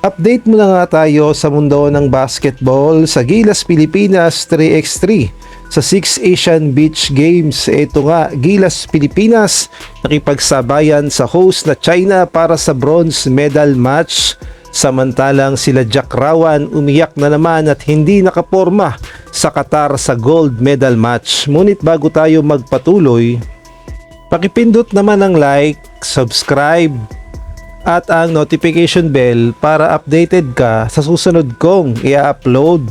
Update muna nga tayo sa mundo ng basketball sa Gilas Pilipinas 3x3 sa 6 Asian Beach Games. Ito nga, Gilas Pilipinas nakipagsabayan sa host na China para sa bronze medal match. Samantalang sila Jack Rawan umiyak na naman at hindi nakaporma sa Qatar sa gold medal match. Ngunit bago tayo magpatuloy, pakipindot naman ng like, subscribe, at ang notification bell para updated ka sa susunod kong i-upload.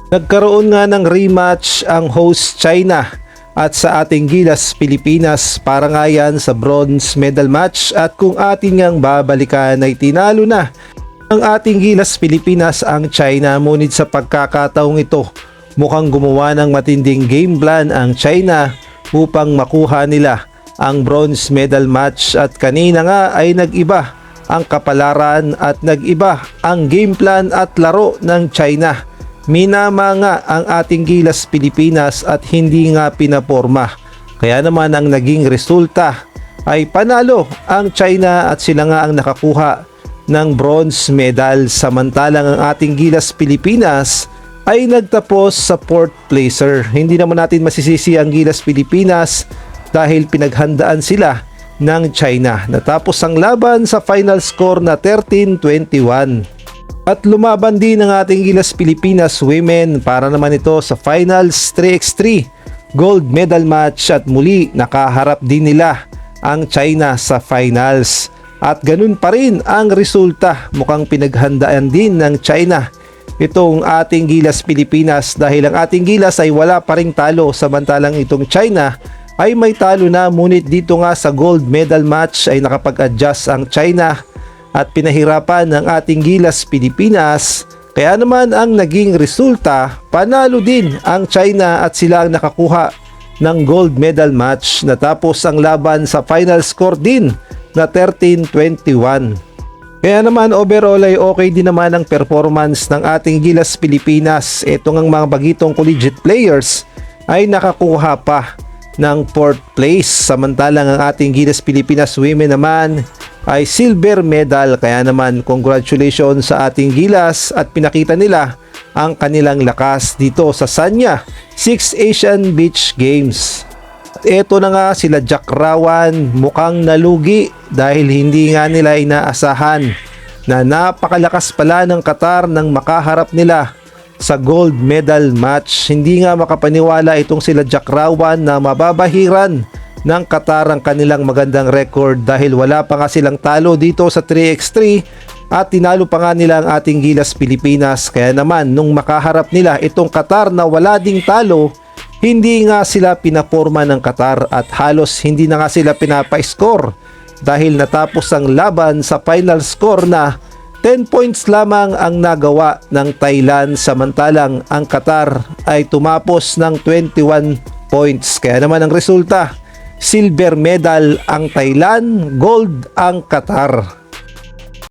Nagkaroon nga ng rematch ang host China at sa ating Gilas Pilipinas para nga yan sa bronze medal match, at kung ating ngang babalikan ay tinalo na ang ating Gilas Pilipinas ang China. Ngunit sa pagkakataong ito, mukhang gumawa ng matinding game plan ang China upang makuha nila ang bronze medal match, at kanina nga ay nag-iba ang kapalaran at nag-iba ang game plan at laro ng China. Minama nga ang ating Gilas Pilipinas at hindi nga pinaporma. Kaya naman ang naging resulta ay panalo ang China at sila nga ang nakakuha ng bronze medal. Samantalang ang ating Gilas Pilipinas ay nagtapos sa 4th placer. Hindi naman natin masisisi ang Gilas Pilipinas dahil pinaghandaan sila ng China. Natapos ang laban sa final score na 13-21. At lumaban din ang ating Gilas Pilipinas Women para naman ito sa finals 3x3 gold medal match, at muli nakaharap din nila ang China sa finals. At ganun pa rin ang resulta, mukhang pinaghandaan din ng China itong ating Gilas Pilipinas dahil ang ating Gilas ay wala pa ring talo, samantalang itong China ay may talo na. Ngunit dito nga sa gold medal match ay nakapag-adjust ang China at pinahirapan ng ating Gilas Pilipinas. Kaya naman ang naging resulta, panalo din ang China at sila ang nakakuha ng gold medal match. Natapos ang laban sa final score din na 13-21. Kaya naman overall ay okay din naman ang performance ng ating Gilas Pilipinas. Ito ngang mga bagitong collegiate players ay nakakuha pa ng 4th place, samantalang ang ating Gilas Pilipinas Women naman ay silver medal. Kaya naman congratulations sa ating Gilas at pinakita nila ang kanilang lakas dito sa Sanya 6 Asian Beach Games. At eto na nga, sila Jack Rawan mukhang nalugi dahil hindi nga nila inaasahan na napakalakas pala ng Qatar nang makaharap nila sa gold medal match. Hindi nga makapaniwala itong sila Jack Rawan na mababahiran ng Qatar ang kanilang magandang record dahil wala pa nga silang talo dito sa 3x3 at tinalo pa nga nila ang ating Gilas Pilipinas. Kaya naman nung makaharap nila itong Qatar na wala ding talo, hindi nga sila pinaporma ng Qatar at halos hindi na nga sila pinapa-score dahil natapos ang laban sa final score na 10 points lamang ang nagawa ng Thailand, samantalang ang Qatar ay tumapos ng 21 points. Kaya naman ang resulta, silver medal ang Thailand, gold ang Qatar.